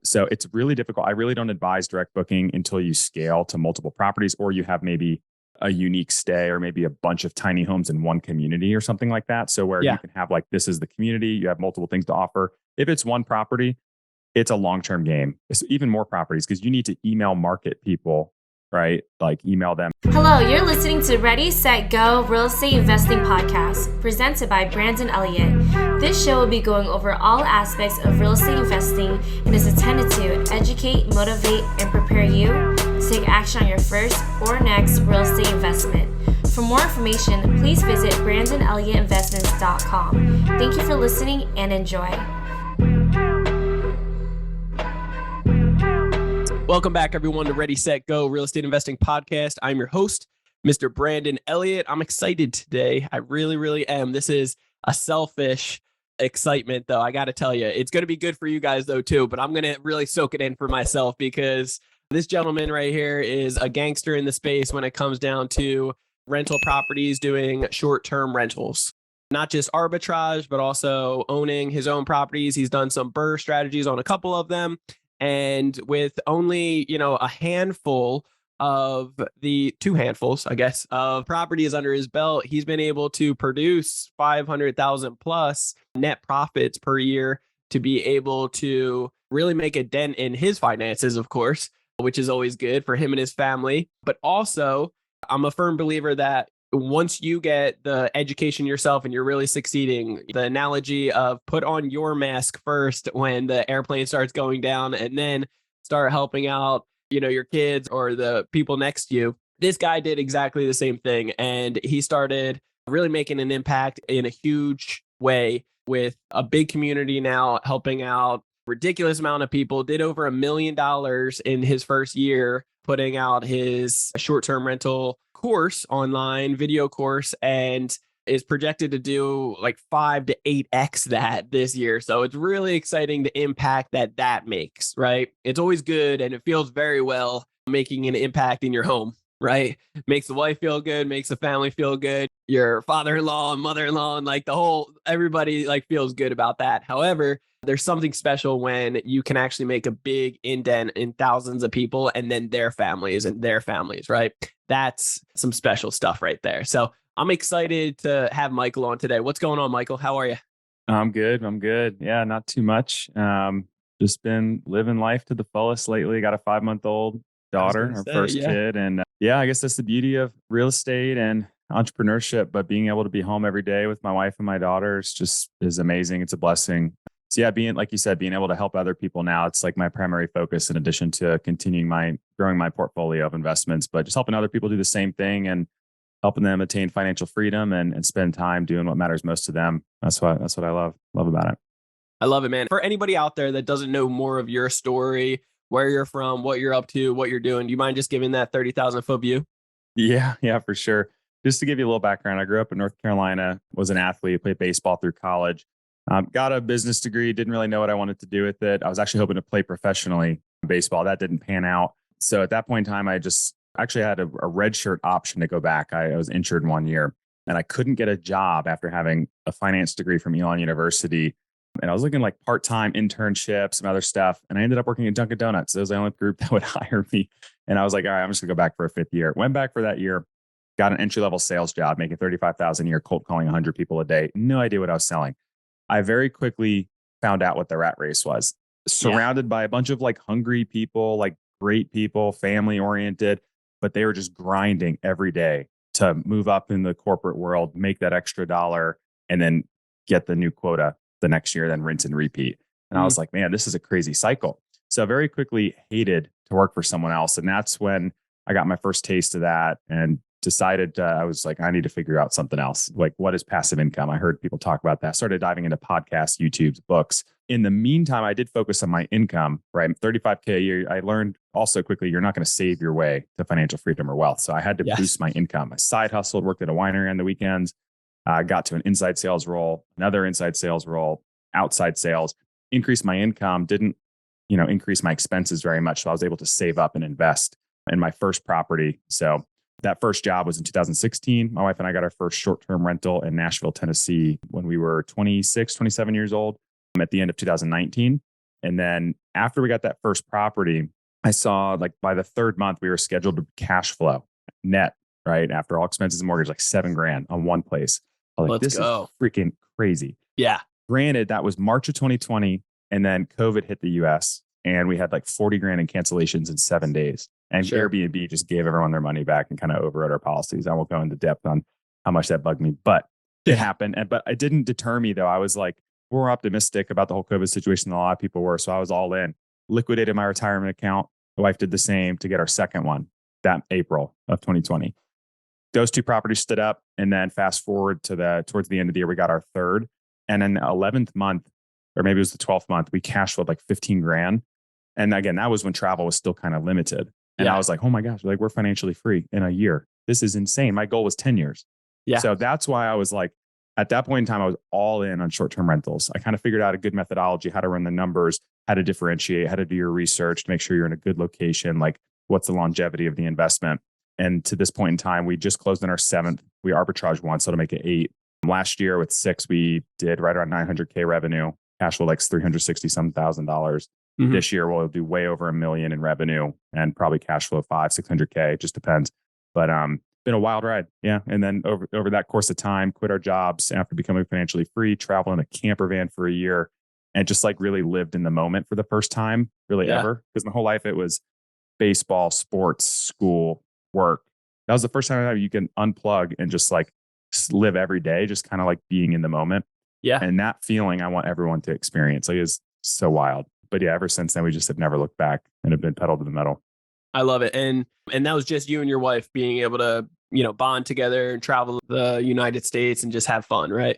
So it's really difficult. I really don't advise direct booking until you scale to multiple properties, or you have maybe a unique stay or maybe a bunch of tiny homes in one community or something like that. So where you Yeah. can have like, this is the community, you have multiple things to offer. If it's one property, it's a long-term game. It's even more properties because you need to email market people, right? Like email them. Hello, you're listening to Ready, Set, Go Real Estate Investing Podcast, presented by Brandon Elliott. This show will be going over all aspects of real estate investing and is intended to educate, motivate, and prepare you to take action on your first or next real estate investment. For more information, please visit BrandonElliottInvestments.com. Thank you for listening and enjoy. Welcome back, everyone, to Ready, Set, Go Real Estate Investing Podcast. I'm your host, Mr. Brandon Elliott. I'm excited today. I really, really am. This is a selfish excitement, though. I got to tell you, it's going to be good for you guys, though, too. But I'm going to really soak it in for myself because this gentleman right here is a gangster in the space when it comes down to rental properties, doing short-term rentals. Not just arbitrage, but also owning his own properties. He's done some BRRRR strategies on a couple of them. And with only, a handful of the two handfuls, I guess, of properties under his belt, he's been able to produce 500,000 plus net profits per year to be able to really make a dent in his finances, of course, which is always good for him and his family. But also, I'm a firm believer that once you get the education yourself and you're really succeeding, the analogy of put on your mask first when the airplane starts going down and then start helping out, your kids or the people next to you. This guy did exactly the same thing. And he started really making an impact in a huge way with a big community now, helping out ridiculous amount of people, did over $1 million in his first year, putting out his short-term rental course online, video course, and is projected to do like 5 to 8x that this year. So it's really exciting the impact that makes, right? It's always good and it feels very well making an impact in your home, right? Makes the wife feel good, makes the family feel good, your father-in-law and mother-in-law and like everybody like feels good about that. However, there's something special when you can actually make a big indent in thousands of people and then their families, right? That's some special stuff right there. So I'm excited to have Michael on today. What's going on, Michael? How are you? I'm good. Yeah, not too much. Just been living life to the fullest lately. Got a 5-month-old daughter, our first kid. And I guess that's the beauty of real estate and entrepreneurship, but being able to be home every day with my wife and my daughter is amazing. It's a blessing. So yeah, being, like you said, being able to help other people now, it's like my primary focus in addition to growing my portfolio of investments, but just helping other people do the same thing and helping them attain financial freedom and spend time doing what matters most to them. That's what I love about it. I love it, man. For anybody out there that doesn't know more of your story, where you're from, what you're up to, what you're doing, do you mind just giving that 30,000 foot view? Yeah, for sure. Just to give you a little background, I grew up in North Carolina, was an athlete, played baseball through college. Got a business degree, didn't really know what I wanted to do with it. I was actually hoping to play professionally in baseball. That didn't pan out. So at that point in time, I just actually had a redshirt option to go back. I was injured 1 year and I couldn't get a job after having a finance degree from Elon University. And I was looking like part-time internships and other stuff. And I ended up working at Dunkin' Donuts. It was the only group that would hire me. And I was like, all right, I'm just gonna go back for a 5th year. Went back for that year, got an entry-level sales job, making $35,000 a year, cold calling 100 people a day. No idea what I was selling. I very quickly found out what the rat race was. Surrounded by a bunch of like hungry people, like great people, family oriented, but they were just grinding every day to move up in the corporate world, make that extra dollar, and then get the new quota the next year, then rinse and repeat. And I was like, man, this is a crazy cycle. So I very quickly hated to work for someone else. And that's when I got my first taste of that and decided I was like, I need to figure out something else. Like, what is passive income? I heard people talk about that. Started diving into podcasts, YouTube's, books. In the meantime, I did focus on my income, right? 35K a year. I learned also quickly, you're not going to save your way to financial freedom or wealth. So I had to boost my income. I side hustled, worked at a winery on the weekends, got to an inside sales role, another inside sales role, outside sales, increased my income, didn't, increase my expenses very much. So I was able to save up and invest in my first property. So that first job was in 2016. My wife and I got our first short-term rental in Nashville, Tennessee when we were 26, 27 years old at the end of 2019. And then after we got that first property, I saw like by the third month, we were scheduled to cash flow net, right? After all expenses and mortgage, like $7,000 on one place. I was like, Let's this go. is freaking crazy. Yeah. Granted, that was March of 2020. And then COVID hit the US and we had like $40,000 in cancellations in 7 days. And Sure. Airbnb just gave everyone their money back and kind of overrode our policies. I won't go into depth on how much that bugged me, but it happened. But it didn't deter me though. I was like, more optimistic about the whole COVID situation than a lot of people were. So I was all in, liquidated my retirement account. My wife did the same to get our second one that April of 2020. Those two properties stood up. And then fast forward to towards the end of the year, we got our third. And in the 11th month, or maybe it was the 12th month, we cash flowed like $15,000. And again, that was when travel was still kind of limited. And I was like, oh my gosh, like we're financially free in a year. This is insane. My goal was 10 years. Yeah. So that's why I was like, at that point in time, I was all in on short-term rentals. I kind of figured out a good methodology, how to run the numbers, how to differentiate, how to do your research to make sure you're in a good location, like what's the longevity of the investment. And to this point in time, we just closed in our seventh. We arbitraged once, so to make it 8. Last year with 6, we did right around $900K revenue. Cash flow like $360,000. This year, we'll do way over $1 million in revenue and probably cash flow $500-600K. It just depends. But been a wild ride. Yeah. And then over that course of time, quit our jobs after becoming financially free, travel in a camper van for a year, and just like really lived in the moment for the first time, really ever. Because my whole life, it was baseball, sports, school, work. That was the first time you can unplug and just like live every day, just kind of like being in the moment. Yeah. And that feeling I want everyone to experience. Like it's so wild. But yeah, ever since then, we just have never looked back and have been pedal to the metal. I love it. And that was just you and your wife being able to, bond together and travel the United States and just have fun, right?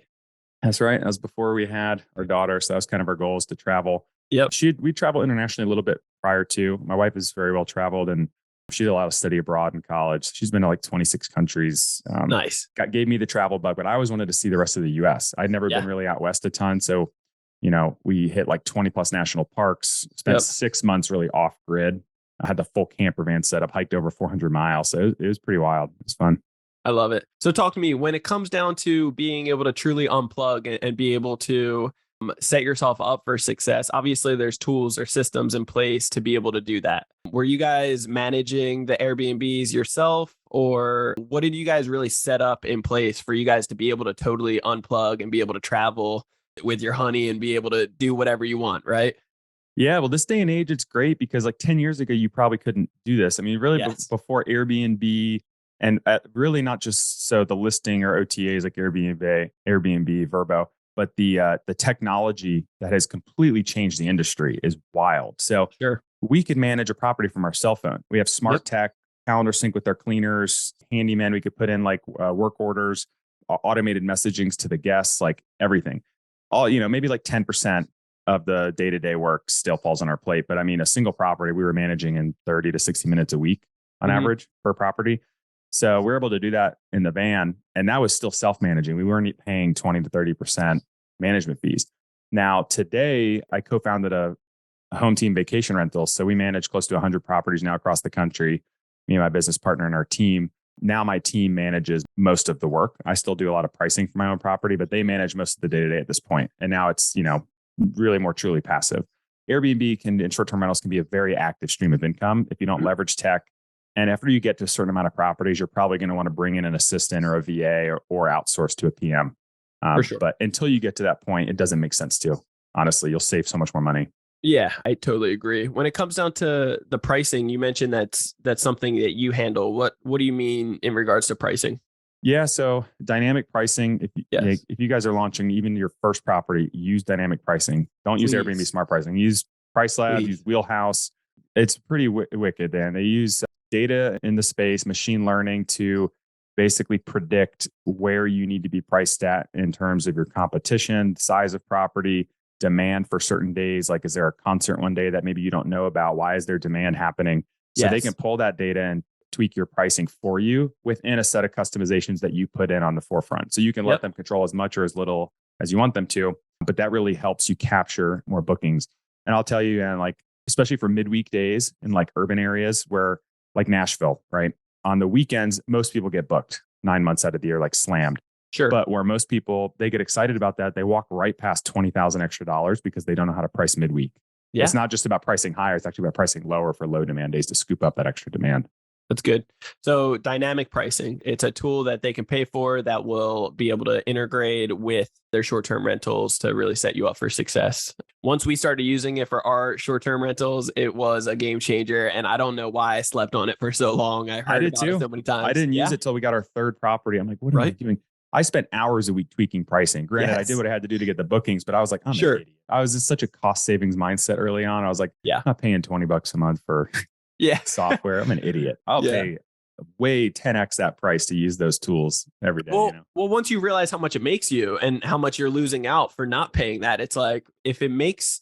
That's right. That was before we had our daughter. So that was kind of our goal, is to travel. Yep. We travel internationally a little bit prior to. My wife is very well traveled and she did a lot of study abroad in college. She's been to like 26 countries. Nice. Gave me the travel bug, but I always wanted to see the rest of the US. I'd never been really out west a ton. So, we hit like 20 plus national parks, spent 6 months really off grid. I had the full camper van set up, hiked over 400 miles. So it was pretty wild. It was fun. I love it. So talk to me, when it comes down to being able to truly unplug and be able to set yourself up for success. Obviously, there's tools or systems in place to be able to do that. Were you guys managing the Airbnbs yourself, or what did you guys really set up in place for you guys to be able to totally unplug and be able to travel with your honey and be able to do whatever you want, right? Yeah, well, this day and age, it's great because like 10 years ago, you probably couldn't do this. I mean, really before Airbnb, and really not just so the listing or OTAs like Airbnb, Vrbo, but the technology that has completely changed the industry is wild. So we could manage a property from our cell phone. We have smart tech, calendar sync with our cleaners, handyman. We could put in like work orders, automated messagings to the guests, like everything. All, maybe like 10% of the day-to-day work still falls on our plate. But I mean, a single property we were managing in 30 to 60 minutes a week on average per property. So we're able to do that in the van. And that was still self-managing. We weren't paying 20 to 30% management fees. Now, today, I co-founded a home team vacation rental. So we manage close to 100 properties now across the country. Me and my business partner and our team. Now my team manages most of the work. I still do a lot of pricing for my own property, but they manage most of the day-to-day at this point. And now it's, really more truly passive. Airbnb and short-term rentals can be a very active stream of income if you don't leverage tech. And after you get to a certain amount of properties, you're probably going to want to bring in an assistant or a VA or outsource to a PM. For sure. But until you get to that point, it doesn't make sense to. Honestly, you'll save so much more money. Yeah, I totally agree. When it comes down to the pricing, you mentioned that's something that you handle. What do you mean in regards to pricing? Yeah, so dynamic pricing. If you guys are launching even your first property, use dynamic pricing. Don't use Airbnb Smart Pricing. Use PriceLab, use Wheelhouse. It's pretty wicked, and they use data in the space, machine learning to basically predict where you need to be priced at in terms of your competition, size of property, demand for certain days. Like, is there a concert one day that maybe you don't know about? Why is there demand happening? So they can pull that data and tweak your pricing for you within a set of customizations that you put in on the forefront. So you can let them control as much or as little as you want them to, but that really helps you capture more bookings. And I'll tell you, and like, especially for midweek days in like urban areas where like Nashville, right? On the weekends, most people get booked 9 months out of the year, like slammed. Sure. But where most people, they get excited about that, they walk right past $20,000 extra because they don't know how to price midweek. It's not just about pricing higher. It's actually about pricing lower for low demand days to scoop up that extra demand. That's good. So dynamic pricing, it's a tool that they can pay for that will be able to integrate with their short-term rentals to really set you up for success. Once we started using it for our short-term rentals, it was a game changer. And I don't know why I slept on it for so long. I heard about it so many times. I didn't use it till we got our third property. I'm like, what am I doing? I spent hours a week tweaking pricing. Granted, I did what I had to do to get the bookings, but I was like, I'm an idiot. I was in such a cost savings mindset early on. I was like, I'm not paying $20 a month for software. I'm an idiot. I'll pay way 10x that price to use those tools every day. Well, once you realize how much it makes you and how much you're losing out for not paying that, it's like, if it makes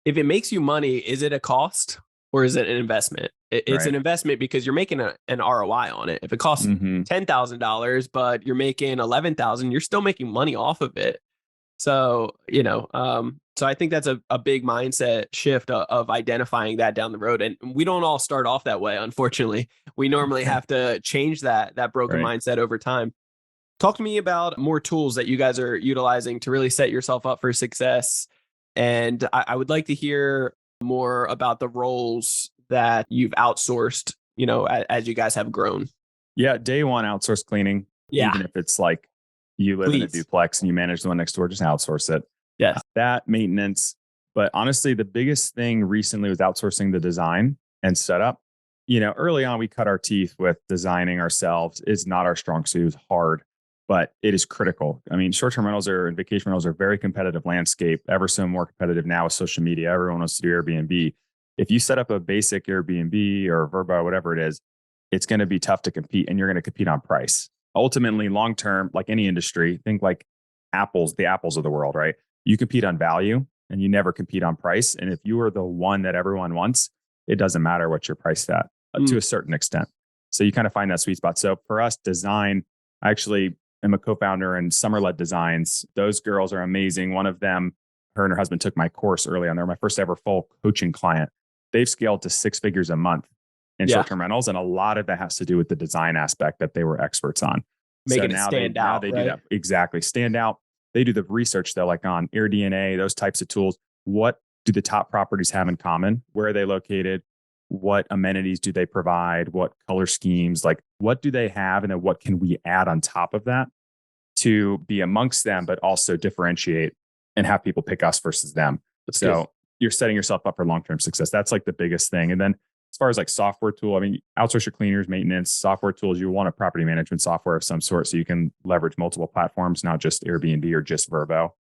you money, is it a cost or is it an investment? It's an investment because you're making an ROI on it. If it costs $10,000, but you're making $11,000, you're still making money off of it. So, so I think that's a big mindset shift of identifying that down the road. And we don't all start off that way, unfortunately. We normally have to change that broken mindset over time. Talk to me about more tools that you guys are utilizing to really set yourself up for success. And I would like to hear more about the roles that you've outsourced, as you guys have grown. Yeah, day one, outsource cleaning. Yeah. Even if it's like you live in a duplex and you manage the one next door, just outsource it. Yes. That maintenance. But honestly, the biggest thing recently was outsourcing the design and setup. Early on, we cut our teeth with designing ourselves. It's not our strong suit. It's hard, but it is critical. I mean, short-term rentals and vacation rentals are a very competitive landscape, ever so more competitive now with social media. Everyone wants to do Airbnb. If you set up a basic Airbnb or Vrbo, whatever it is, it's going to be tough to compete, and you're going to compete on price. Ultimately, long-term, like any industry, think like the apples of the world, right? You compete on value and you never compete on price. And if you are the one that everyone wants, it doesn't matter what you're priced at to a certain extent. So you kind of find that sweet spot. So for us, design, I actually am a co-founder in Summer-Led Designs. Those girls are amazing. One of them, her and her husband took my course early on. They're my first ever full coaching client. They've scaled to 6 figures a month in short-term rentals. And a lot of that has to do with the design aspect that they were experts on. Making it stand out. They do that. Exactly. Stand out. They do the research though, like on AirDNA, those types of tools. What do the top properties have in common? Where are they located? What amenities do they provide? What color schemes? Like, what do they have? And then what can we add on top of that to be amongst them, but also differentiate and have people pick us versus them? That's good. You're setting yourself up for long-term success. That's like the biggest thing. And then as far as like software tool, I mean, outsource your cleaners, maintenance, software tools. You want a property management software of some sort so you can leverage multiple platforms, not just Airbnb or just Vrbo.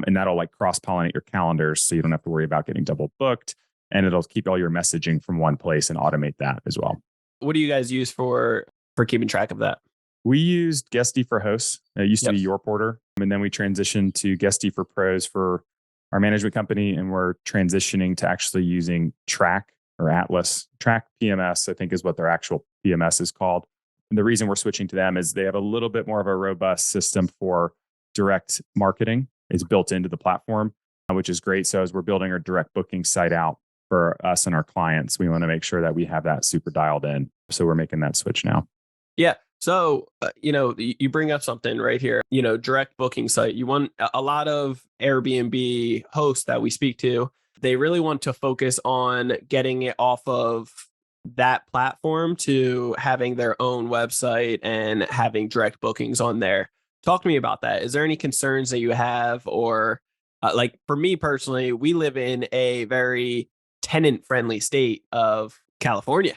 And that'll like cross-pollinate your calendars so you don't have to worry about getting double booked. And it'll keep all your messaging from one place and automate that as well. What do you guys use for keeping track of that? We used Guesty for hosts. It used to be Your Porter. And then we transitioned to Guesty for pros for our management company. And we're transitioning to actually using Track or Atlas. Track PMS, I think, is what their actual PMS is called. And the reason we're switching to them is they have a little bit more of a robust system for direct marketing. It's built into the platform, which is great. So as we're building our direct booking site out for us and our clients, we want to make sure that we have that super dialed in. So we're making that switch now. Yeah. So, you bring up something right here, direct booking site. You want a lot of Airbnb hosts that we speak to. They really want to focus on getting it off of that platform to having their own website and having direct bookings on there. Talk to me about that. Is there any concerns that you have? Or like for me personally, we live in a very tenant-friendly state of California.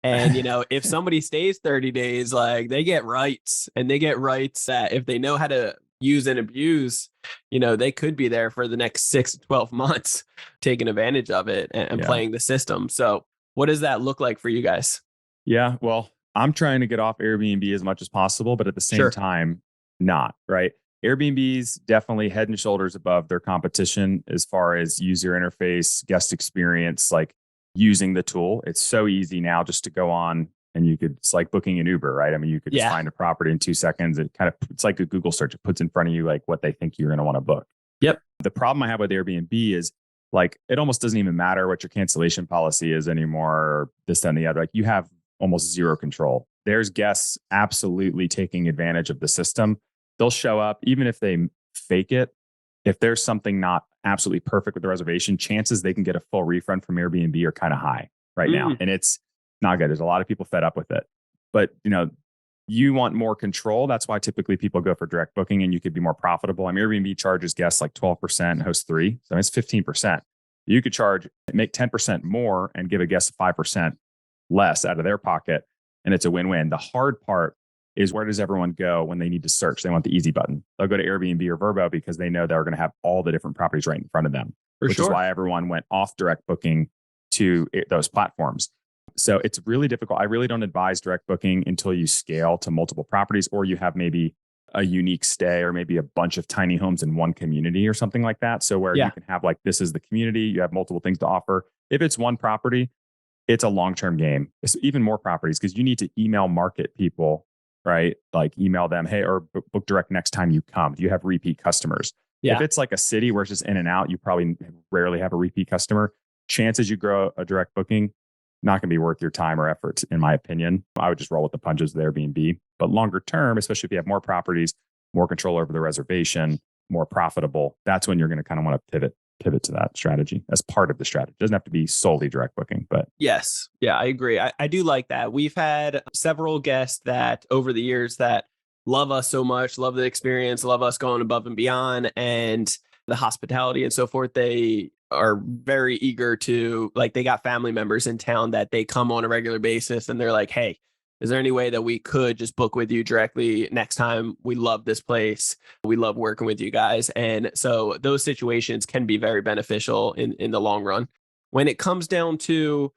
And, if somebody stays 30 days, like they get rights, and they get rights that if they know how to use and abuse, they could be there for the next 6 to 12 months, taking advantage of it and playing the system. So what does that look like for you guys? Yeah, well, I'm trying to get off Airbnb as much as possible, but at the same time, not, right? Airbnb's definitely head and shoulders above their competition as far as user interface, guest experience, like using the tool. It's so easy now just to go on and it's like booking an Uber, right? I mean, you could just find a property in 2 seconds. It's like a Google search. It puts in front of you like what they think you're going to want to book. Yep. The problem I have with Airbnb is like, it almost doesn't even matter what your cancellation policy is anymore, or this, that, and the other. Like you have almost zero control. There's guests absolutely taking advantage of the system. They'll show up, even if they fake it. If there's something not absolutely perfect with the reservation, chances they can get a full refund from Airbnb are kind of high right now. And it's not good. There's a lot of people fed up with it. But, you want more control. That's why typically people go for direct booking and you could be more profitable. I mean, Airbnb charges guests like 12%, hosts 3%. So it's 15%. You could make 10% more and give a guest 5% less out of their pocket. And it's a win-win. The hard part is, where does everyone go when they need to search? They want the easy button. They'll go to Airbnb or Vrbo because they know they're going to have all the different properties right in front of them, which is why everyone went off direct booking to those platforms. So it's really difficult. I really don't advise direct booking until you scale to multiple properties, or you have maybe a unique stay or maybe a bunch of tiny homes in one community or something like that. So where you can have like, this is the community, you have multiple things to offer. If it's one property, it's a long-term game. It's even more properties because you need to email market people, right? Like email them, hey, or book direct next time you come. Do you have repeat customers? Yeah. If it's like a city where it's just in and out, you probably rarely have a repeat customer. Chances you grow a direct booking, not going to be worth your time or effort, in my opinion. I would just roll with the punches with Airbnb. But longer term, especially if you have more properties, more control over the reservation, more profitable, that's when you're going to kind of want to pivot to that strategy as part of the strategy. It doesn't have to be solely direct booking, but yes. Yeah, I agree. I do like that. We've had several guests that over the years that love us so much, love the experience, love us going above and beyond, and the hospitality and so forth. They are very eager to, like, they got family members in town that they come on a regular basis and they're like, hey, is there any way that we could just book with you directly next time? We love this place. We love working with you guys. And so those situations can be very beneficial in the long run. When it comes down to,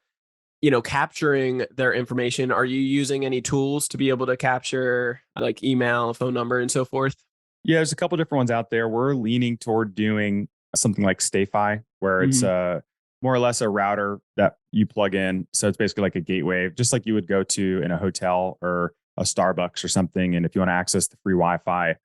capturing their information, are you using any tools to be able to capture like email, phone number, and so forth? Yeah, there's a couple different ones out there. We're leaning toward doing something like StayFi, where it's more or less a router that you plug in. So it's basically like a gateway, just like you would go to in a hotel or a Starbucks or something. And if you want to access the free Wi-Fi,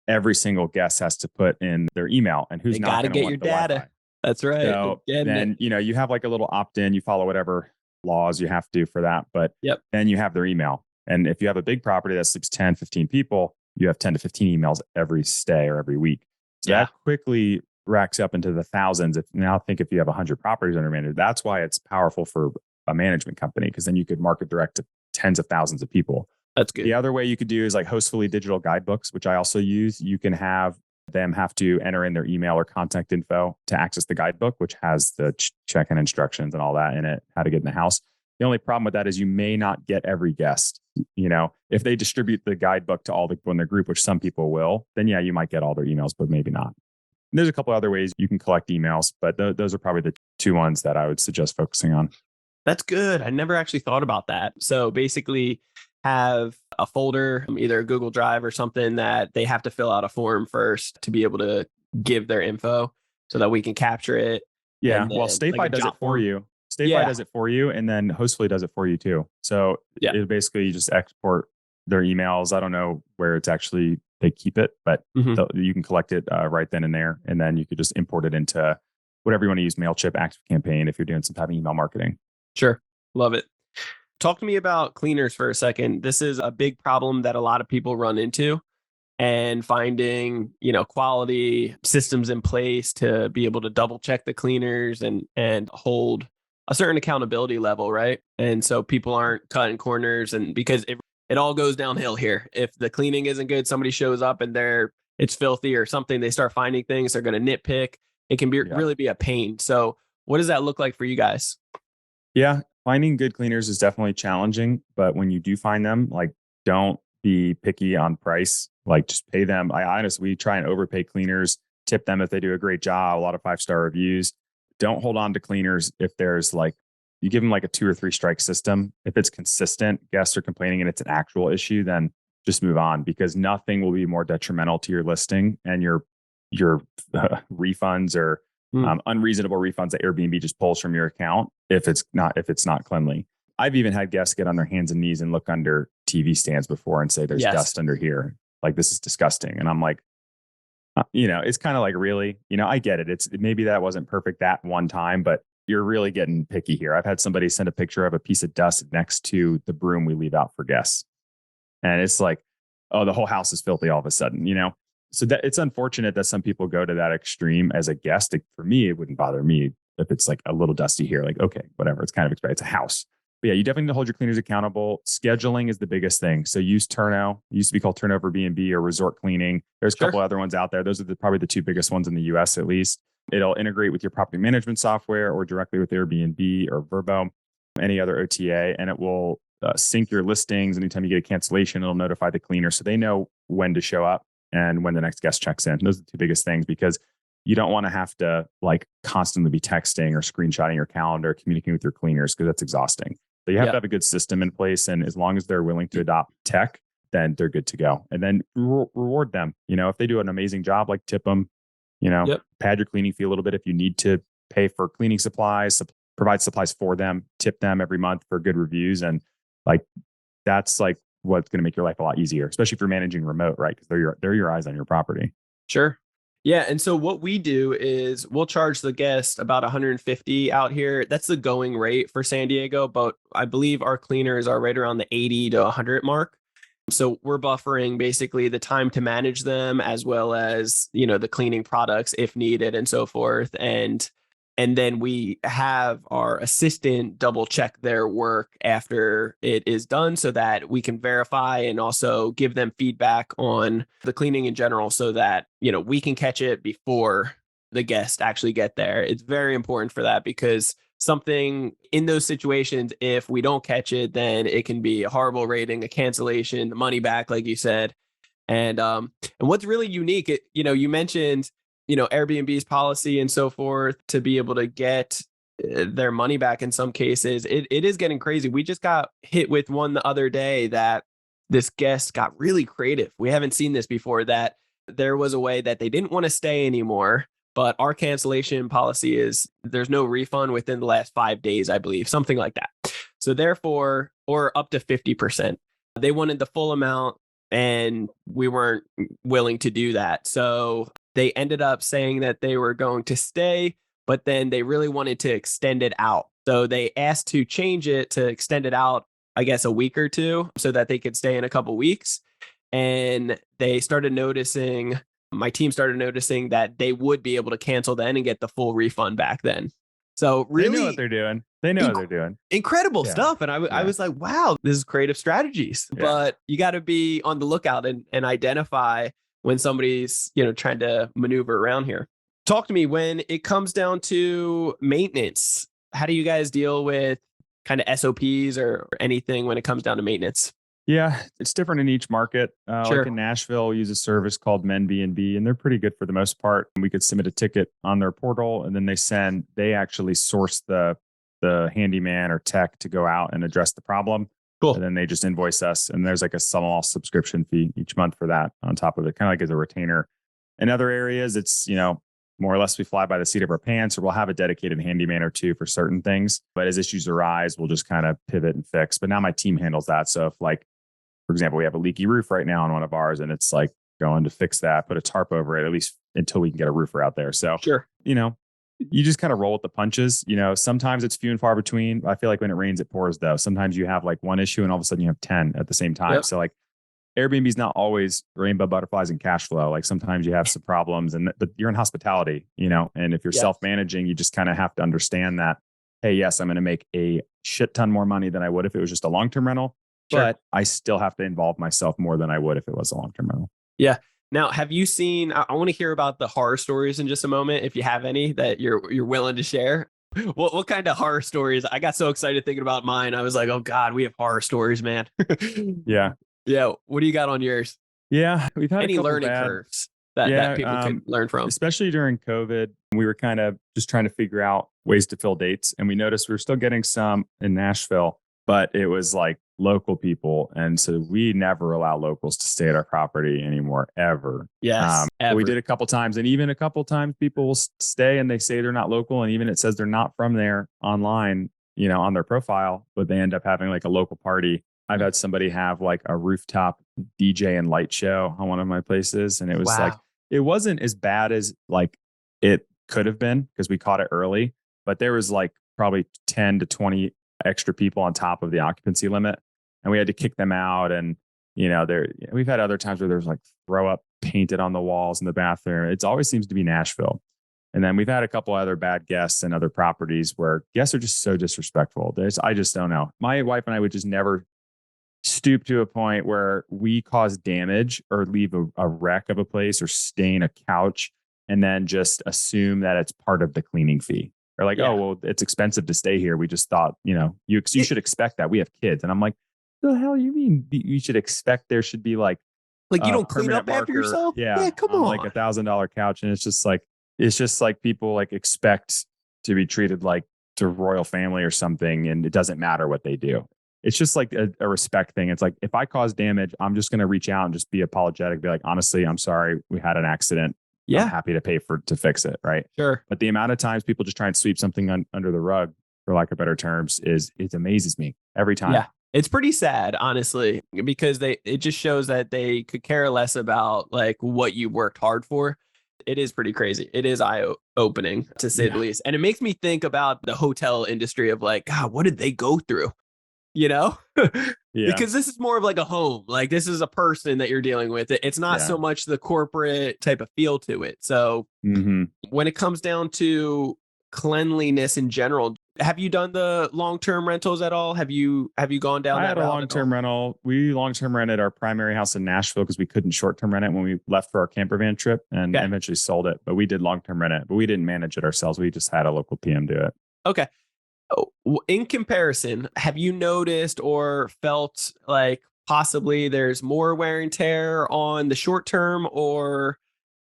every single guest has to put in their email, and who's not going to want your the data. Wi-Fi. That's right. So then, you have like a little opt-in, you follow whatever laws you have to for that, but then you have their email. And if you have a big property that sleeps 10, 15 people, you have 10 to 15 emails every stay or every week. So that quickly racks up into the thousands. If you have 100 properties under management, that's why it's powerful for a management company, because then you could market direct to tens of thousands of people. That's good. The other way you could do is like Hostfully digital guidebooks, which I also use. You can have them have to enter in their email or contact info to access the guidebook, which has the check-in instructions and all that in it, how to get in the house. The only problem with that is you may not get every guest. If they distribute the guidebook to all the people in their group, which some people will, then you might get all their emails, but maybe not. And there's a couple other ways you can collect emails, but those are probably the two ones that I would suggest focusing on. That's good. I never actually thought about that. So basically have a folder, either a Google Drive or something, that they have to fill out a form first to be able to give their info so that we can capture it. Yeah. Well, StayFi does it for you. StayFi does it for you, and then Hostfully does it for you too. So it basically, you just export their emails. I don't know where it's actually they keep it, but you can collect it right then and there, and then you could just import it into whatever you want to use, MailChimp, ActiveCampaign, if you're doing some type of email marketing. Sure. Love it. Talk to me about cleaners for a second. This is a big problem that a lot of people run into, and finding, quality systems in place to be able to double check the cleaners and hold a certain accountability level, right? And so people aren't cutting corners, and because it all goes downhill here. If the cleaning isn't good, somebody shows up and it's filthy or something, they start finding things, they're going to nitpick. It can really be a pain. So what does that look like for you guys? Yeah, finding good cleaners is definitely challenging, but when you do find them, like, don't be picky on price. Like, just pay them. We try and overpay cleaners, tip them if they do a great job, a lot of 5-star reviews. Don't hold on to cleaners if there's you give them like a 2 or 3 strike system. If it's consistent, guests are complaining and it's an actual issue, then just move on, because nothing will be more detrimental to your listing and your refunds or unreasonable refunds that Airbnb just pulls from your account if it's not cleanly. I've even had guests get on their hands and knees and look under TV stands before and say, there's dust under here. Like, this is disgusting. And I'm like, it's kind of like, really, I get it. Maybe that wasn't perfect that one time, but you're really getting picky here. I've had somebody send a picture of a piece of dust next to the broom we leave out for guests. And it's like, oh, the whole house is filthy all of a sudden, So that it's unfortunate that some people go to that extreme as a guest. For me, it wouldn't bother me if it's like a little dusty here, like, okay, whatever. It's kind of expected. It's a house. But yeah, you definitely need to hold your cleaners accountable. Scheduling is the biggest thing. So use Turno. It used to be called Turnover B&B or Resort Cleaning. There's a couple other ones out there. Those are probably the two biggest ones in the US at least. It'll integrate with your property management software or directly with Airbnb or Vrbo, any other OTA, and it will sync your listings. Anytime you get a cancellation, it'll notify the cleaner so they know when to show up and when the next guest checks in. Those are the two biggest things, because you don't want to have to like constantly be texting or screenshotting your calendar, communicating with your cleaners, because that's exhausting. So you have to have a good system in place. And as long as they're willing to adopt tech, then they're good to go. And then reward them. If they do an amazing job, like tip them, pad your cleaning fee a little bit. If you need to pay for cleaning supplies, provide supplies for them, tip them every month for good reviews. And like, that's like what's going to make your life a lot easier, especially if you're managing remote, right? Because they're your eyes on your property. Sure. Yeah. And so what we do is we'll charge the guest about $150 out here. That's the going rate for San Diego, but I believe our cleaners are right around the 80 to 100 mark. So we're buffering basically the time to manage them as well as, the cleaning products if needed and so forth. And then we have our assistant double check their work after it is done so that we can verify and also give them feedback on the cleaning in general so that, we can catch it before the guests actually get there. It's very important for that, because something in those situations, if we don't catch it, then it can be a horrible rating, a cancellation, the money back, like you said. And what's really unique, you mentioned Airbnb's policy and so forth to be able to get their money back in some cases. It is getting crazy. We just got hit with one the other day that this guest got really creative. We haven't seen this before, that there was a way that they didn't want to stay anymore, but our cancellation policy is there's no refund within the last 5 days, I believe, something like that. So therefore, or up to 50%. They wanted the full amount and we weren't willing to do that. So they ended up saying that they were going to stay, but then they really wanted to extend it out. So they asked to change it to extend it out, I guess, a week or two so that they could stay in a couple weeks. And they started noticing, my team started noticing that they would be able to cancel then and get the full refund back then. So really, they know what they're doing. They know what they're doing. Incredible stuff. And I was like, wow, this is creative strategies. Yeah. But you got to be on the lookout and identify when somebody's, trying to maneuver around here. Talk to me when it comes down to maintenance. How do you guys deal with kind of SOPs or anything when it comes down to maintenance? Yeah, it's different in each market. Sure. Like in Nashville, we use a service called Men-B&B, and they're pretty good for the most part. We could submit a ticket on their portal, and then they actually source the handyman or tech to go out and address the problem. Cool. And then they just invoice us, and there's like a small subscription fee each month for that on top of it, kind of like as a retainer. In other areas, it's, more or less we fly by the seat of our pants, or we'll have a dedicated handyman or two for certain things. But as issues arise, we'll just kind of pivot and fix. But now my team handles that. So if like, for example, we have a leaky roof right now on one of ours, and it's like going to fix that, put a tarp over it, at least until we can get a roofer out there. So, sure. You just kind of roll with the punches. Sometimes it's few and far between. I feel like when it rains, it pours though. Sometimes you have like one issue and all of a sudden you have 10 at the same time. Yep. So like Airbnb is not always rainbow butterflies and cash flow. Like sometimes you have some problems, but you're in hospitality, and if you're self-managing, you just kind of have to understand that, hey, yes, I'm going to make a shit ton more money than I would if it was just a long-term rental, but I still have to involve myself more than I would if it was a long-term rental. Yeah. Now, have you seen, I want to hear about the horror stories in just a moment, if you have any that you're willing to share. What kind of horror stories? I got so excited thinking about mine. I was like, oh God, we have horror stories, man. Yeah. Yeah. What do you got on yours? Yeah. We've had any learning curves that people could learn from? Especially during COVID, we were kind of just trying to figure out ways to fill dates. And we noticed we were still getting some in Nashville, but it was like local people. And so we never allow locals to stay at our property anymore, ever. Yes. We did a couple times, and even a couple times people will stay and they say they're not local. And even it says they're not from there online, on their profile, but they end up having like a local party. I've had somebody have like a rooftop DJ and light show on one of my places. And it was like, it wasn't as bad as like it could have been because we caught it early, but there was like probably 10 to 20 extra people on top of the occupancy limit. And we had to kick them out. And We've had other times where there's like throw up painted on the walls in the bathroom. It always seems to be Nashville. And then we've had a couple other bad guests and other properties where guests are just so disrespectful. I just don't know. My wife and I would just never stoop to a point where we cause damage or leave a wreck of a place or stain a couch and then just assume that it's part of the cleaning fee. Or like, oh, well, it's expensive to stay here. We just thought, you should expect that. We have kids. And I'm like, the hell you mean you should expect there should be like you don't clean up after yourself? Yeah, come on. Like $1,000 couch. And it's just like people like expect to be treated like the royal family or something. And it doesn't matter what they do. It's just like a respect thing. It's like, if I cause damage, I'm just going to reach out and just be apologetic. Be like, honestly, I'm sorry. We had an accident. Yeah. I'm happy to pay to fix it. Right. Sure. But the amount of times people just try and sweep something under the rug, for lack of better terms, it amazes me every time. Yeah. It's pretty sad, honestly, because it just shows that they could care less about like what you worked hard for. It is pretty crazy. It is eye-opening, to say the least. And it makes me think about the hotel industry of like, God, what did they go through? Because this is more of like a home. Like, this is a person that you're dealing with. It's not so much the corporate type of feel to it. So when it comes down to cleanliness in general, have you done the long-term rentals at all? Have you gone down that route? I had a long-term rental. We long-term rented our primary house in Nashville because we couldn't short-term rent it when we left for our camper van trip, and eventually sold it. But we did long-term rent it, but we didn't manage it ourselves. We just had a local PM do it. Okay. In comparison, have you noticed or felt like possibly there's more wear and tear on the short term or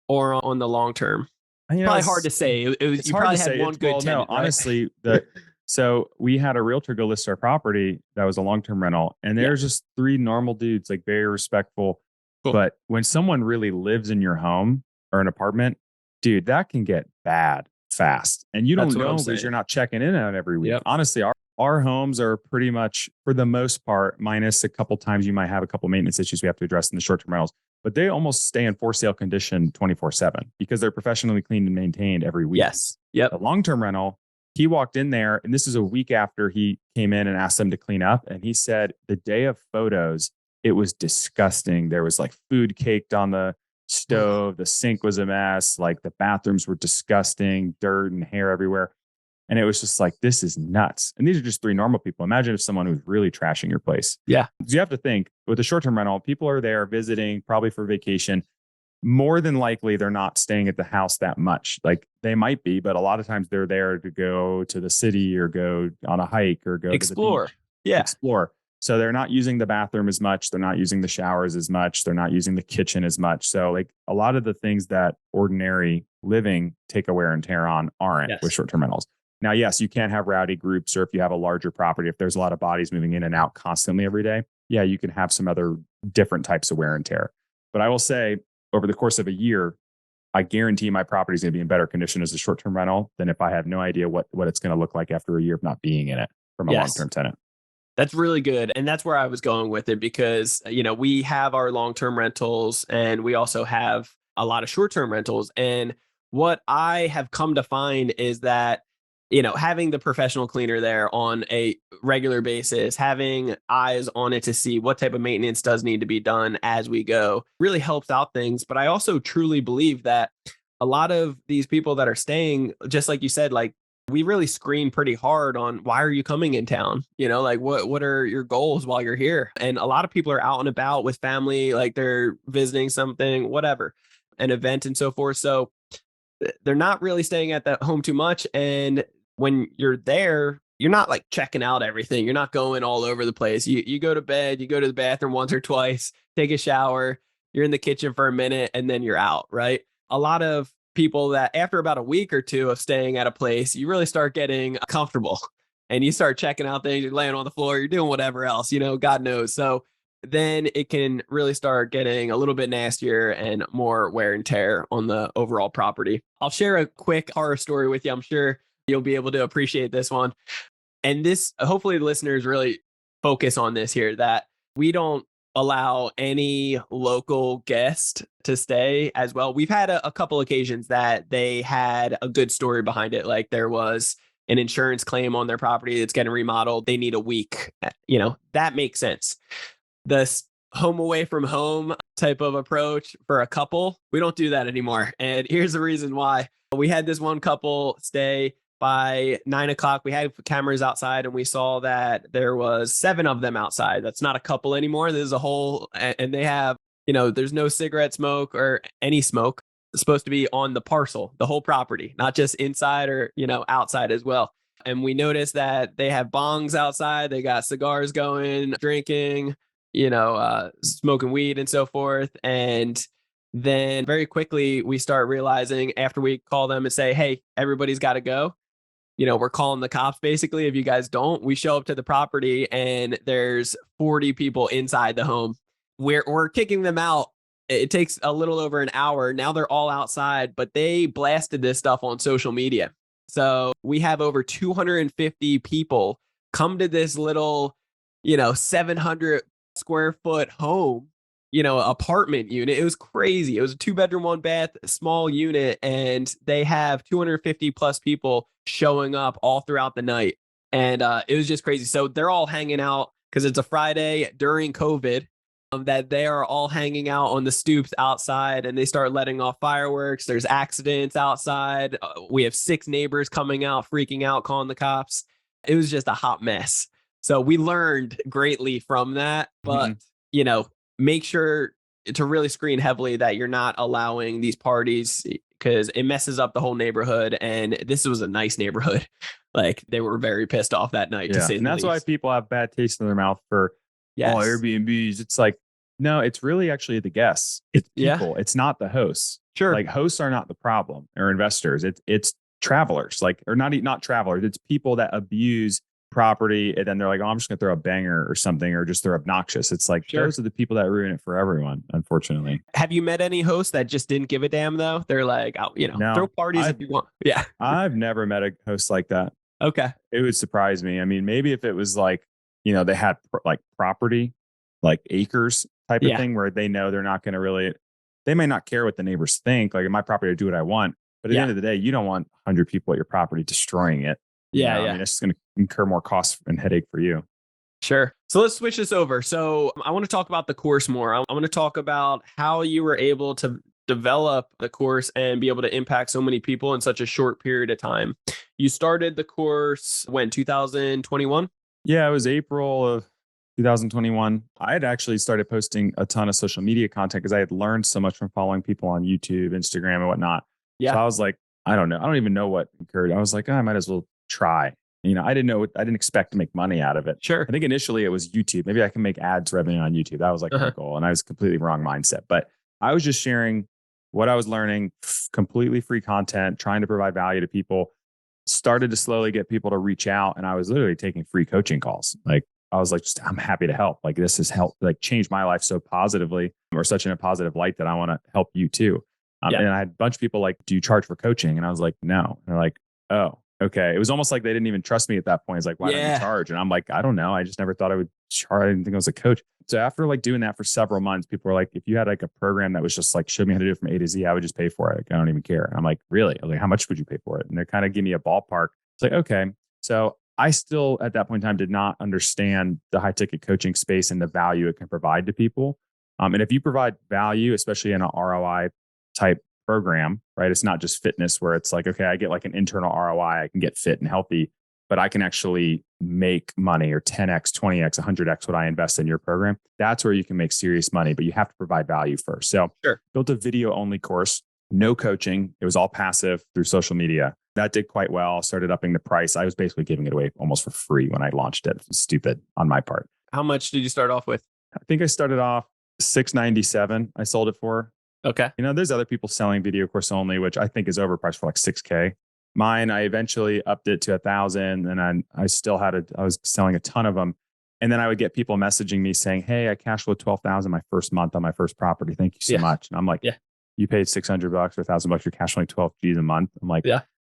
on the long term? Probably hard to say. You probably had one good tenant, right? Honestly, so we had a realtor go list our property that was a long-term rental, and there's just 3 normal dudes, like very respectful. Cool. But when someone really lives in your home or an apartment, dude, that can get bad fast. And you don't know because you're not checking in on every week. Yep. Honestly, our homes are pretty much, for the most part, minus a couple times you might have a couple maintenance issues we have to address in the short-term rentals, but they almost stay in for sale condition 24/7 because they're professionally cleaned and maintained every week. Yes. Yep. A long-term rental, he walked in there, and this is a week after he came in and asked them to clean up. And he said the day of photos, it was disgusting. There was like food caked on the stove. The sink was a mess. Like the bathrooms were disgusting, dirt and hair everywhere. And it was just like, this is nuts. And these are just 3 normal people. Imagine if someone was really trashing your place. Yeah. So you have to think with a short-term rental, people are there visiting, probably for vacation. More than likely, they're not staying at the house that much. Like they might be, but a lot of times they're there to go to the city or go on a hike or go explore. To the beach. Explore. So they're not using the bathroom as much. They're not using the showers as much. They're not using the kitchen as much. So like a lot of the things that ordinary living take a wear and tear on aren't with short-term rentals. Now, yes, you can have rowdy groups, or if you have a larger property, if there's a lot of bodies moving in and out constantly every day, you can have some other different types of wear and tear. But I will say over the course of a year, I guarantee my property is going to be in better condition as a short-term rental than if I have no idea what it's going to look like after a year of not being in it from a long-term tenant. That's really good. And that's where I was going with it because, we have our long-term rentals and we also have a lot of short-term rentals. And what I have come to find is that, having the professional cleaner there on a regular basis, having eyes on it to see what type of maintenance does need to be done as we go really helps out things. But I also truly believe that a lot of these people that are staying, just like you said, like we really screen pretty hard on why are you coming in town? Like what are your goals while you're here? And a lot of people are out and about with family, like they're visiting something, whatever, an event and so forth. So they're not really staying at that home too much. And when you're there, you're not like checking out everything. You're not going all over the place. You go to bed, you go to the bathroom once or twice, take a shower, you're in the kitchen for a minute, and then you're out, right? A lot of people that after about a week or 2 of staying at a place, you really start getting comfortable and you start checking out things. You're laying on the floor, you're doing whatever else, God knows. So then it can really start getting a little bit nastier and more wear and tear on the overall property. I'll share a quick horror story with you. I'm sure you'll be able to appreciate this one. And this, hopefully the listeners really focus on this here, that we don't allow any local guest to stay as well. We've had a couple occasions that they had a good story behind it. Like there was an insurance claim on their property that's getting remodeled. They need a week. That makes sense. The home away from home type of approach for a couple. We don't do that anymore. And here's the reason why. We had this one couple stay by 9 o'clock. We had cameras outside and we saw that there was 7 of them outside. That's not a couple anymore. There's a whole, and they have, there's no cigarette smoke or any smoke. It's supposed to be on the parcel, the whole property, not just inside or, outside as well. And we noticed that they have bongs outside. They got cigars going, drinking, smoking weed and so forth. And then very quickly, we start realizing after we call them and say, hey, everybody's got to go. We're calling the cops basically. If you guys don't, we show up to the property and there's 40 people inside the home. We're kicking them out. It takes a little over an hour. Now they're all outside, but they blasted this stuff on social media. So we have over 250 people come to this little, 700 square foot home, apartment unit. It was crazy. It was a 2-bedroom, 1-bath, small unit. And they have 250 plus people showing up all throughout the night. And it was just crazy. So they're all hanging out because it's a Friday during COVID. That they are all hanging out on the stoops outside and they start letting off fireworks. There's accidents outside. We have 6 neighbors coming out, freaking out, calling the cops. It was just a hot mess. So we learned greatly from that, but, make sure to really screen heavily that you're not allowing these parties because it messes up the whole neighborhood. And this was a nice neighborhood. Like they were very pissed off that night. Yeah. To say and that's why people have bad taste in their mouth for Airbnbs. It's like, no, it's really actually the guests. It's people. It's not the hosts. Sure. Like hosts are not the problem or investors. It's travelers, or not travelers. It's people that abuse property. And then they're like, oh, I'm just going to throw a banger or something, or just they're obnoxious. It's like, those are the people that ruin it for everyone, unfortunately. Have you met any hosts that just didn't give a damn though? They're like, no, throw parties if you want. Yeah. I've never met a host like that. Okay. It would surprise me. I mean, maybe if it was like, they had like property, like acres type of thing where they know they're not going to they may not care what the neighbors think. Like in my property, I do what I want. But at the end of the day, you don't want 100 people at your property destroying it. Yeah. I mean, it's just going to incur more cost and headache for you. Sure. So let's switch this over. So I want to talk about the course more. I want to talk about how you were able to develop the course and be able to impact so many people in such a short period of time. You started the course when, 2021? Yeah, it was April of 2021. I had actually started posting a ton of social media content because I had learned so much from following people on YouTube, Instagram, and whatnot. Yeah. So I was like, I don't know. I don't even know what occurred. I was like, I might as well try. I didn't expect to make money out of it. Sure. I think initially it was YouTube. Maybe I can make ads revenue on YouTube. That was like my goal. And I was completely wrong mindset. But I was just sharing what I was learning, completely free content, trying to provide value to people. Started to slowly get people to reach out. And I was literally taking free coaching calls. Like, I was like, I'm happy to help. Like this has helped, like changed my life so positively, or such in a positive light that I want to help you too. And I had a bunch of people like, do you charge for coaching? And I was like, no. And they're like, oh, okay. It was almost like they didn't even trust me at that point. It's like, why don't you charge? And I'm like, I don't know. I just never thought I would charge. I didn't think I was a coach. So after like doing that for several months, people were like, if you had like a program that was just like, showed me how to do it from A to Z, I would just pay for it. Like, I don't even care. And I'm like, really? I was like, how much would you pay for it? And they kind of give me a ballpark. It's like, okay. So I still, at that point in time, did not understand the high ticket coaching space and the value it can provide to people. And if you provide value, especially in an ROI type program, right? It's not just fitness where it's like, okay, I get like an internal ROI, I can get fit and healthy, but I can actually make money or 10x, 20x, 100x what I invest in your program. That's where you can make serious money, but you have to provide value first. So built a video only course, no coaching. It was all passive through social media. That did quite well. Started upping the price. I was basically giving it away almost for free when I launched it. It was stupid on my part. How much did you start off with? I think I started off $697. I sold it for. Okay. There's other people selling video course only, which I think is overpriced for like $6,000. Mine, I eventually upped it to $1,000, and I still had I was selling a ton of them. And then I would get people messaging me saying, hey, I cash flowed $12,000 my first month on my first property. Thank you so much. And I'm like, you paid $600 or $1,000, you're cash flowing 12 G's a month. I'm like,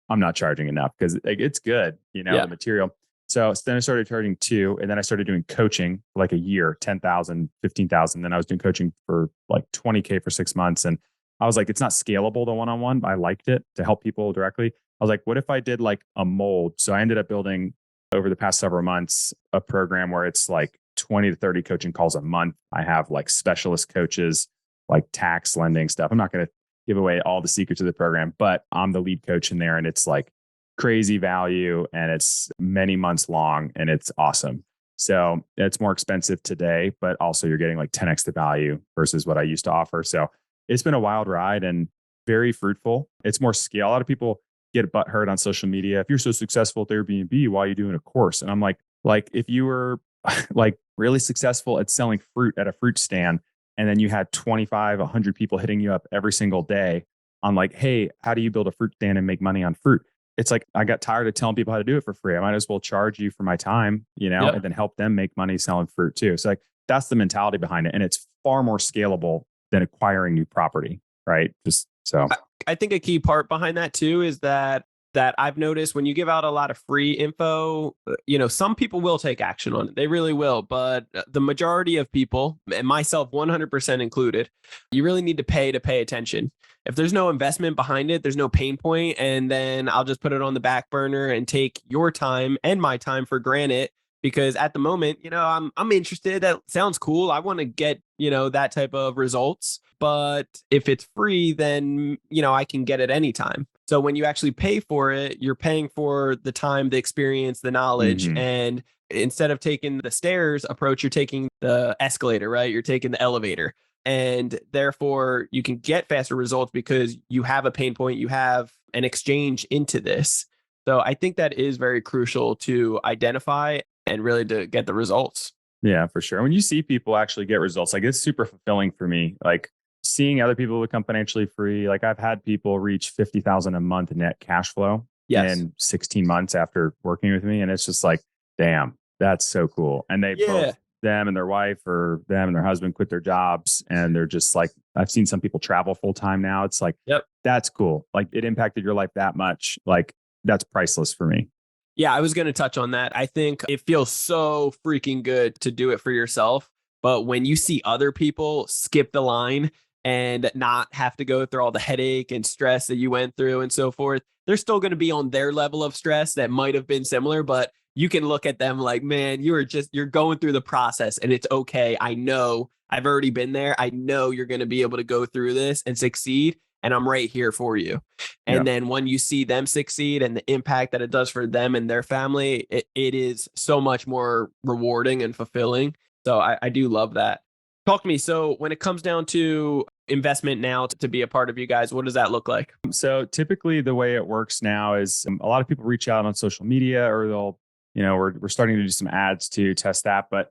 I'm not charging enough because it's good, the material. So then I started charging $2,000, and then I started doing coaching for like a year, $10,000, $15,000. Then I was doing coaching for like $20,000 for 6 months. And I was like, it's not scalable to one-on-one, but I liked it to help people directly. I was like, what if I did like a mold? So I ended up building over the past several months a program where it's like 20 to 30 coaching calls a month. I have like specialist coaches, like tax lending stuff. I'm not going to give away all the secrets of the program, but I'm the lead coach in there, and it's like crazy value, and it's many months long, and it's awesome. So it's more expensive today, but also you're getting like 10x the value versus what I used to offer. So it's been a wild ride and very fruitful. It's more scale. A lot of people get butthurt on social media. If you're so successful at Airbnb, why are you doing a course? And I'm like if you were like really successful at selling fruit at a fruit stand, and then you had 25, 100 people hitting you up every single day on like, hey, how do you build a fruit stand and make money on fruit? It's like, I got tired of telling people how to do it for free. I might as well charge you for my time, and then help them make money selling fruit too. So like, that's the mentality behind it. And it's far more scalable than acquiring new property, right? Just so. I think a key part behind that too is that I've noticed when you give out a lot of free info, some people will take action on it. They really will. But the majority of people, and myself 100% included, you really need to pay attention. If there's no investment behind it, there's no pain point, and then I'll just put it on the back burner and take your time and my time for granted. Because at the moment, I'm interested. That sounds cool. I want to get, that type of results. But if it's free, then, I can get it anytime. So when you actually pay for it, you're paying for the time, the experience, the knowledge. Mhm. And instead of taking the stairs approach, you're taking the escalator, right? You're taking the elevator. And therefore, you can get faster results because you have a pain point, you have an exchange into this. So I think that is very crucial to identify and really to get the results. Yeah, for sure. When you see people actually get results, like it's super fulfilling for me. Like seeing other people become financially free. Like I've had people reach 50,000 a month net cash flow in 16 months after working with me. And it's just like, damn, that's so cool. And they both, them and their wife or them and their husband quit their jobs. And they're just like, I've seen some people travel full time now. It's like, that's cool. Like it impacted your life that much. Like that's priceless for me. Yeah, I was going to touch on that. I think it feels so freaking good to do it for yourself. But when you see other people skip the line and not have to go through all the headache and stress that you went through and so forth, they're still going to be on their level of stress that might have been similar, but you can look at them like, man, you're going through the process and it's okay. I know I've already been there. I know you're going to be able to go through this and succeed. And I'm right here for you. And then when you see them succeed and the impact that it does for them and their family, it is so much more rewarding and fulfilling. So I do love that. Talk to me. So when it comes down to investment now to be a part of you guys, what does that look like? So typically the way it works now is a lot of people reach out on social media, or they'll, we're starting to do some ads to test that, but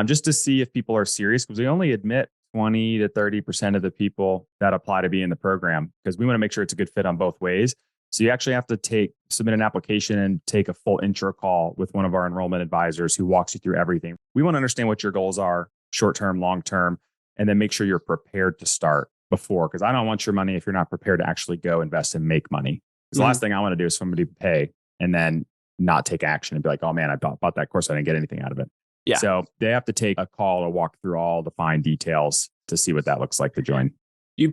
just to see if people are serious, because we only admit 20 to 30% of the people that apply to be in the program, because we want to make sure it's a good fit on both ways. So you actually have to submit an application and take a full intro call with one of our enrollment advisors who walks you through everything. We want to understand what your goals are, short-term, long-term, and then make sure you're prepared to start before, because I don't want your money if you're not prepared to actually go invest and make money. Because the last thing I want to do is somebody pay and then not take action and be like, oh man, I bought that course. I didn't get anything out of it. Yeah. So they have to take a call to walk through all the fine details to see what that looks like to join. You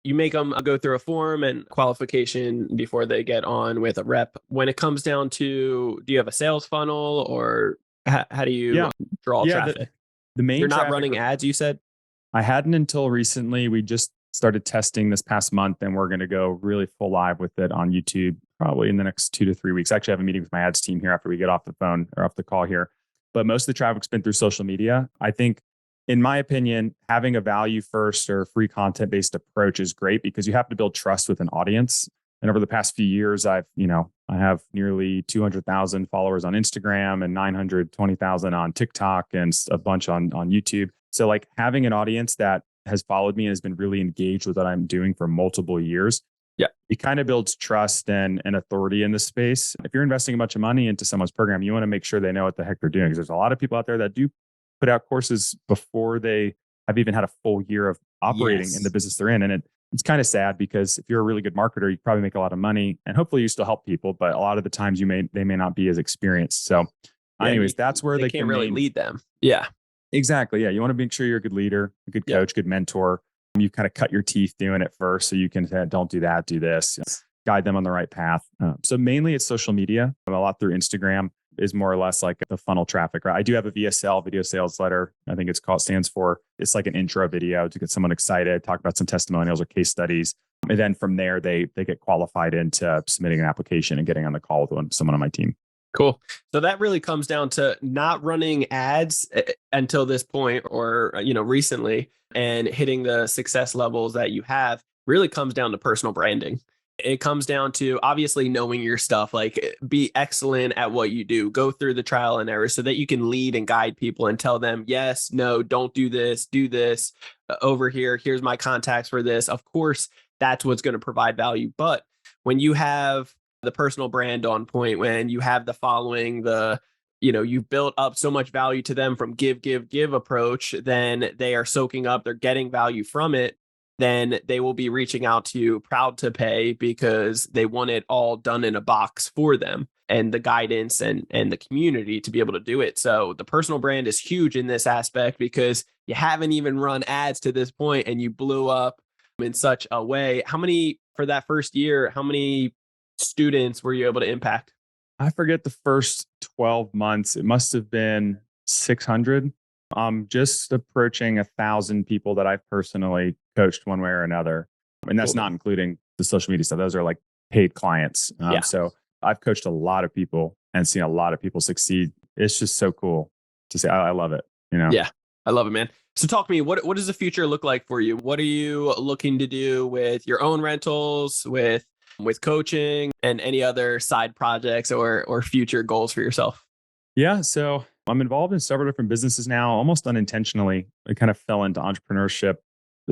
make them go through a form and qualification before they get on with a rep. When it comes down to, do you have a sales funnel, or how do you draw traffic? The main You're not running ads, you said? I hadn't until recently. We just started testing this past month, and we're going to go really full live with it on YouTube probably in the next 2 to 3 weeks. I actually have a meeting with my ads team here after we get off the phone or off the call here. But most of the traffic's been through social media. I think, in my opinion, having a value first or free content based approach is great, because you have to build trust with an audience. And over the past few years, I have nearly 200,000 followers on Instagram and 920,000 on TikTok and a bunch on YouTube. So like having an audience that has followed me and has been really engaged with what I'm doing for multiple years. Yeah. It kind of builds trust and authority in this space. If you're investing a bunch of money into someone's program, you want to make sure they know what the heck they're doing. Because there's a lot of people out there that do put out courses before they have even had a full year of operating in the business they're in. And it's kind of sad, because if you're a really good marketer, you probably make a lot of money and hopefully you still help people. But a lot of the times they may not be as experienced. So anyways, that's where they can't really lead them. Yeah, exactly. Yeah. You want to make sure you're a good leader, a good coach, good mentor. You kind of cut your teeth doing it first, so you can say, don't do that, do this, guide them on the right path. So mainly it's social media, a lot through Instagram. is more or less like the funnel traffic, right? I do have a VSL, video sales letter. I think stands for, it's like an intro video to get someone excited, talk about some testimonials or case studies. And then from there, they get qualified into submitting an application and getting on the call with someone on my team. Cool. So that really comes down to not running ads until this point or, recently, and hitting the success levels that you have really comes down to personal branding. It comes down to obviously knowing your stuff, like be excellent at what you do, go through the trial and error so that you can lead and guide people and tell them, yes, no, don't do this over here. Here's my contacts for this. Of course, that's what's going to provide value. But when you have the personal brand on point, when you have the following, you've built up so much value to them from give approach, then they are soaking up, they're getting value from it. Then they will be reaching out to you proud to pay because they want it all done in a box for them and the guidance and the community to be able to do it. So the personal brand is huge in this aspect because you haven't even run ads to this point and you blew up in such a way. For that first year, how many students were you able to impact? I forget the first 12 months. It must have been 600. I'm just approaching 1,000 people that I've personally coached one way or another. And that's not including the social media stuff. Those are like paid clients. So I've coached a lot of people and seen a lot of people succeed. It's just so cool to say, I love it. Yeah, I love it, man. So talk to me, what does the future look like for you? What are you looking to do with your own rentals, with coaching, and any other side projects or future goals for yourself? Yeah. So I'm involved in several different businesses now, almost unintentionally. I kind of fell into entrepreneurship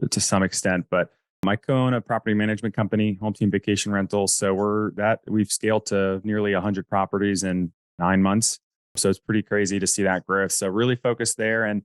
to some extent, but I co-own a property management company, Home Team Vacation Rentals. So we've scaled to nearly 100 properties in 9 months. So it's pretty crazy to see that growth. So really focused there, and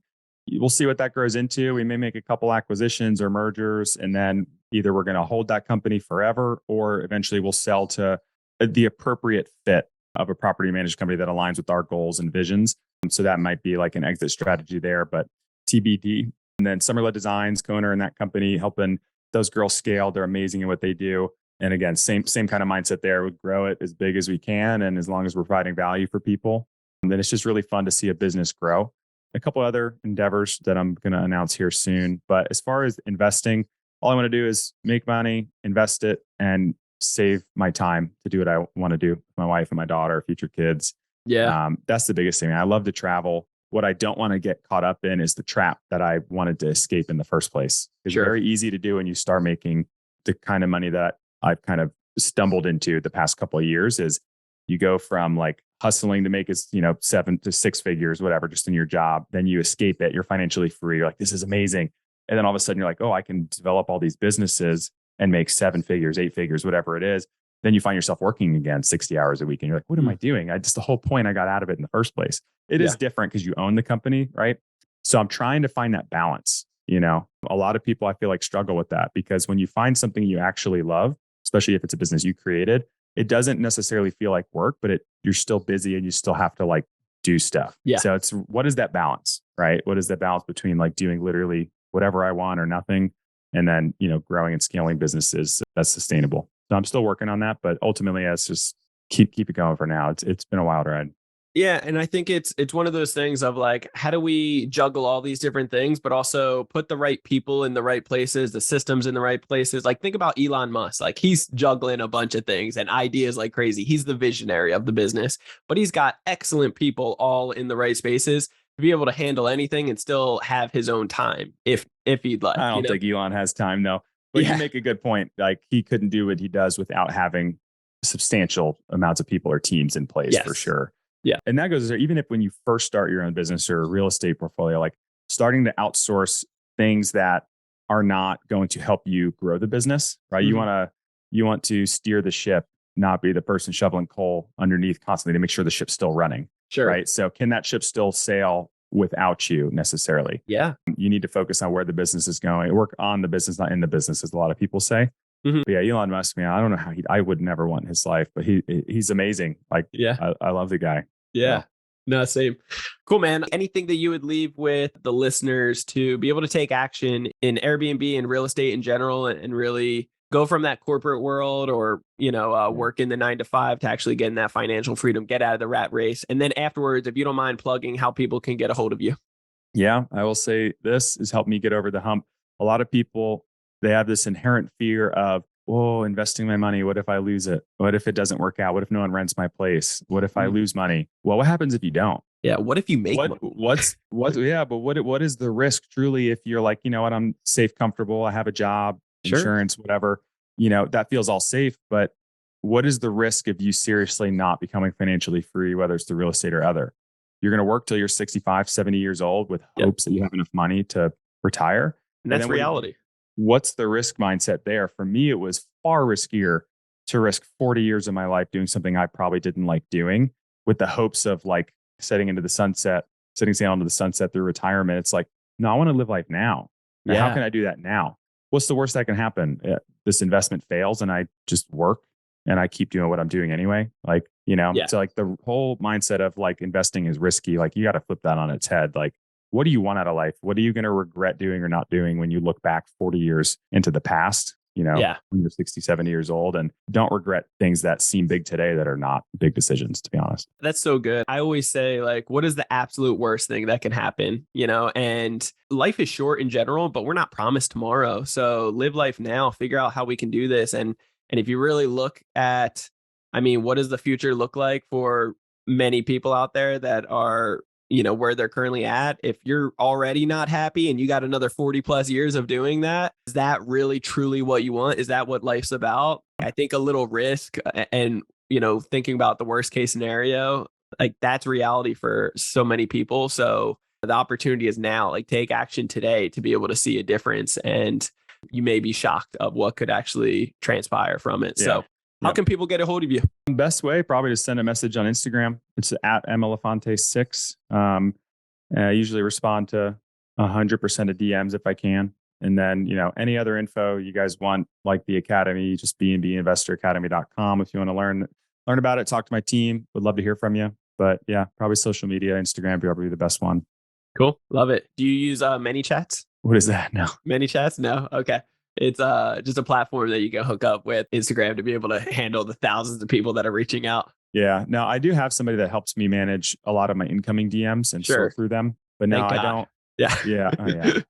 we'll see what that grows into. We may make a couple acquisitions or mergers, and then either we're going to hold that company forever or eventually we'll sell to the appropriate fit of a property management company that aligns with our goals and visions. So that might be like an exit strategy there, but TBD. And then Summerlet Designs, co-owner in that company, helping those girls scale. They're amazing at what they do. And again, same kind of mindset there. We grow it as big as we can. And as long as we're providing value for people, and then it's just really fun to see a business grow. A couple other endeavors that I'm going to announce here soon. But as far as investing, all I want to do is make money, invest it, and save my time to do what I want to do with my wife and my daughter, future kids. Yeah. That's the biggest thing. I love to travel. What I don't want to get caught up in is the trap that I wanted to escape in the first place. It's very easy to do when you start making the kind of money that I've kind of stumbled into the past couple of years. Is you go from like hustling to make 7 to 6 figures, whatever, just in your job. Then you escape it. You're financially free. You're like, this is amazing. And then all of a sudden you're like, oh, I can develop all these businesses and make 7 figures, 8 figures, whatever it is. Then you find yourself working again 60 hours a week. And you're like, what am I doing? The whole point I got out of it in the first place. It is different because you own the company, right? So I'm trying to find that balance. A lot of people I feel like struggle with that because when you find something you actually love, especially if it's a business you created, it doesn't necessarily feel like work, but you're still busy and you still have to like do stuff. Yeah. So what is that balance, right? What is that balance between like doing literally whatever I want or nothing, and then, growing and scaling businesses that's sustainable. So I'm still working on that, but ultimately let's just keep it going for now. It's been a wild ride. Yeah. And I think it's one of those things of like, how do we juggle all these different things, but also put the right people in the right places, the systems in the right places? Like think about Elon Musk, like he's juggling a bunch of things and ideas like crazy. He's the visionary of the business, but he's got excellent people all in the right spaces to be able to handle anything and still have his own time if he'd like. I don't think Elon has time though, but you make a good point. Like he couldn't do what he does without having substantial amounts of people or teams in place for sure. Yeah. And that goes there, even if when you first start your own business or real estate portfolio, like starting to outsource things that are not going to help you grow the business, right? Mm-hmm. You want to steer the ship, not be the person shoveling coal underneath constantly to make sure the ship's still running. Sure. Right. So can that ship still sail without you necessarily? Yeah. You need to focus on where the business is going. Work on the business, not in the business, as a lot of people say. Mm-hmm. But yeah, Elon Musk, man, I don't know how I would never want his life, but he's amazing. Like, I love the guy. Yeah. No, same. Cool, man. Anything that you would leave with the listeners to be able to take action in Airbnb and real estate in general and really go from that corporate world or, work in the 9 to 5 to actually getting that financial freedom, get out of the rat race. And then afterwards, if you don't mind plugging how people can get a hold of you. Yeah, I will say this has helped me get over the hump. A lot of people, they have this inherent fear of, investing my money. What if I lose it? What if it doesn't work out? What if no one rents my place? What if I lose money? Well, what happens if you don't? Yeah. What if you make money? What is the risk truly if you're like, you know what, I'm safe, comfortable, I have a job, insurance, whatever, that feels all safe. But what is the risk of you seriously not becoming financially free, whether it's the real estate or other? You're going to work till you're 65, 70 years old with hopes that you have enough money to retire. And that's reality. What's the risk mindset there? For me, it was far riskier to risk 40 years of my life doing something I probably didn't like doing with the hopes of like sitting sail into the sunset through retirement. It's like, no, I want to live life now. And how can I do that now? What's the worst that can happen? This investment fails and I just work and I keep doing what I'm doing anyway. So like the whole mindset of like investing is risky. Like you got to flip that on its head. Like, what do you want out of life? What are you going to regret doing or not doing when you look back 40 years into the past, when you're 60, 70 years old, and don't regret things that seem big today that are not big decisions, to be honest. That's so good. I always say like, what is the absolute worst thing that can happen? And life is short in general, but we're not promised tomorrow. So live life now, figure out how we can do this. And if you really look at, what does the future look like for many people out there that are, where they're currently at? If you're already not happy and you got another 40 plus years of doing that, is that really truly what you want? Is that what life's about? I think a little risk and, thinking about the worst case scenario, like that's reality for so many people. So the opportunity is now, like take action today to be able to see a difference. And you may be shocked of what could actually transpire from it. Yeah. So how can people get a hold of you? Best way, probably to send a message on Instagram. It's at Elefante6. I usually respond to 100% of DMs if I can. And then, any other info you guys want, like the Academy, just bnbinvestoracademy.com. If you want to learn about it, talk to my team. Would love to hear from you. But yeah, probably social media, Instagram, probably the best one. Cool. Love it. Do you use ManyChats? What is that? No. ManyChats? No. Okay. It's just a platform that you can hook up with Instagram to be able to handle the thousands of people that are reaching out. Yeah. No, I do have somebody that helps me manage a lot of my incoming DMs and sort through them. But no, I don't. Yeah. Yeah. Oh, yeah.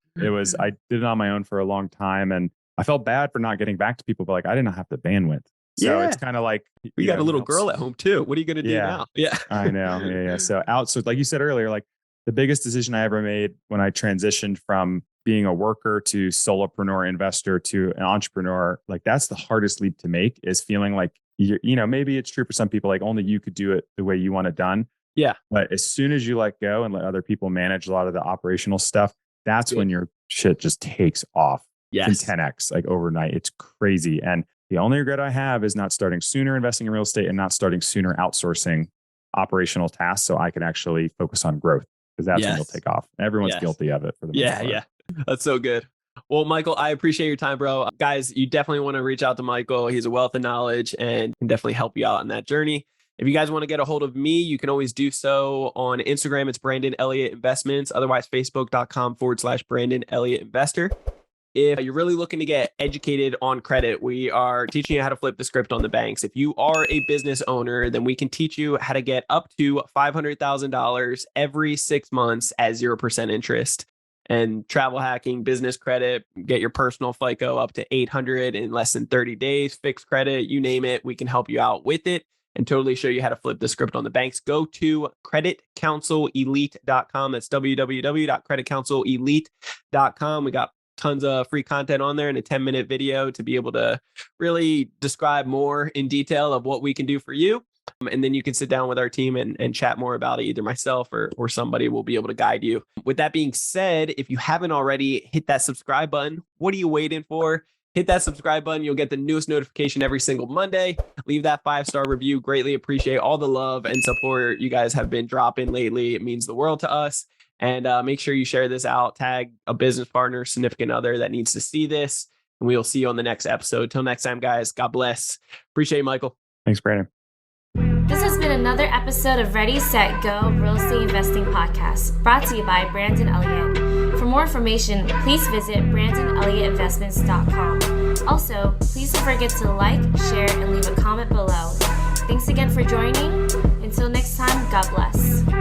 I did it on my own for a long time. And I felt bad for not getting back to people, but like I didn't have the bandwidth. So it's kind of like you got a little girl at home too. What are you going to do now? Yeah. I know. Yeah. So like you said earlier, like the biggest decision I ever made when I transitioned from being a worker to solopreneur investor to an entrepreneur, like that's the hardest leap to make, is feeling like, maybe it's true for some people, like only you could do it the way you want it done. Yeah. But as soon as you let go and let other people manage a lot of the operational stuff, that's when your shit just takes off. Yes. 10x, like overnight. It's crazy. And the only regret I have is not starting sooner investing in real estate and not starting sooner outsourcing operational tasks so I can actually focus on growth, because that's when it'll take off. Everyone's guilty of it for the most part. Yeah. That's so good. Well, Michael, I appreciate your time, bro. Guys, you definitely want to reach out to Michael. He's a wealth of knowledge and can definitely help you out on that journey. If you guys want to get a hold of me, you can always do so on Instagram. It's Brandon Elliott Investments. Otherwise, Facebook.com/Brandon Elliott Investor. If you're really looking to get educated on credit, we are teaching you how to flip the script on the banks. If you are a business owner, then we can teach you how to get up to $500,000 every 6 months at 0% interest. And travel hacking, business credit, get your personal FICO up to 800 in less than 30 days, fixed credit, you name it, we can help you out with it and totally show you how to flip the script on the banks. Go to creditcounselelite.com. That's www.creditcounselelite.com. We got tons of free content on there and a 10-minute video to be able to really describe more in detail of what we can do for you. And then you can sit down with our team and chat more about it. Either myself or somebody will be able to guide you. With that being said, if you haven't already, hit that subscribe button. What are you waiting for? Hit that subscribe button. You'll get the newest notification every single Monday. Leave that 5-star review. Greatly appreciate all the love and support you guys have been dropping lately. It means the world to us. And make sure you share this out. Tag a business partner, significant other that needs to see this. And we will see you on the next episode. Till next time, guys. God bless. Appreciate you, Michael. Thanks, Brandon. This has been another episode of Ready, Set, Go Real Estate Investing Podcast, brought to you by Brandon Elliott. For more information, please visit BrandonElliottInvestments.com. Also, please don't forget to like, share, and leave a comment below. Thanks again for joining. Until next time, God bless.